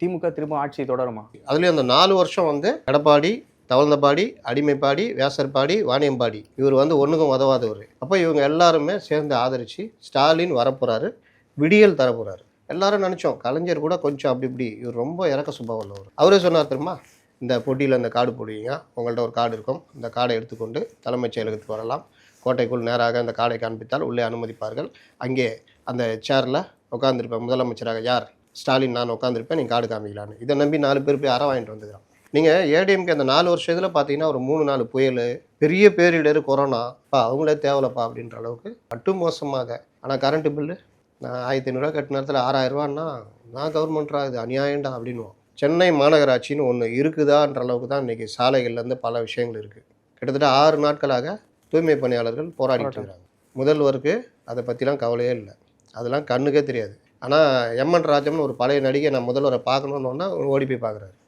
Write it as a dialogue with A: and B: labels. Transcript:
A: திமுக திரும்ப ஆட்சி தொடருமா?
B: அதுலேயும் அந்த 4 வருஷம் வந்து எடப்பாடி, தவழ்ந்தபாடி, அடிமைப்பாடி, வேசர்பாடி, வாணியம்பாடி இவர் வந்து ஒன்றுக்கும் உதவாதவர். அப்போ இவங்க எல்லாருமே சேர்ந்து ஆதரித்து ஸ்டாலின் வரப்போகிறாரு, விடியல் தரப்போகிறாரு. எல்லாரும் நினச்சோம் கலைஞர் கூட கொஞ்சம் அப்படி இப்படி, இவர் ரொம்ப இறக்க சுபாவம் உள்ளவர். அவரே சொன்னார் தெரியுமா, இந்த போட்டியில் இந்த கார்டு போடுவீங்க, உங்கள்கிட்ட ஒரு கார்டு இருக்கும், இந்த கார்டை எடுத்துக்கொண்டு தலைமைச் செயலகத்துக்கு வரலாம், கோட்டைக்குள் நேராக அந்த கார்டை காண்பித்தால் உள்ளே அனுமதிப்பார்கள், அங்கே அந்த சேரில் உட்காந்துருப்பேன் முதலமைச்சராக யார், ஸ்டாலின் நான் உட்காந்துருப்பேன், நீங்கள் கார்டு காமிக்கலான்னு. இதை நம்பி 4 பேர் போய் அற வாங்கிட்டு வந்துக்கிறான். நீங்கள் ஏடிஎம்கே அந்த 4 வருஷம் இதில் பார்த்தீங்கன்னா ஒரு 3-4 புயல், பெரிய பேரிடர், கொரோனாப்பா அவங்களே தேவலப்பா அப்படின்ற அளவுக்கு மட்டும் மோசமாக. ஆனால் கரண்ட்டு பில்லு நான் 1500 கட்டின நேரத்தில் 6000 நான் கவர்மெண்ட்ரா இது அநியாயம்டா அப்படின்வோம். சென்னை மாநகராட்சின்னு ஒன்று இருக்குதான்ற அளவுக்கு தான் இன்றைக்கி சாலைகள்லேருந்து பல விஷயங்கள் இருக்குது. கிட்டத்தட்ட 6 நாட்களாக தூய்மை பணியாளர்கள் போராடிட்டு இருக்கிறாங்க. முதல்வருக்கு அதை பற்றிலாம் கவலையே இல்லை, அதெல்லாம் கண்ணுக்கே தெரியாது. ஆனால் எம்என் ராஜம்னு ஒரு பழைய நடிகை நான் முதல்வரை பார்க்கணுன்னு ஓடி போய் பார்க்குறாரு.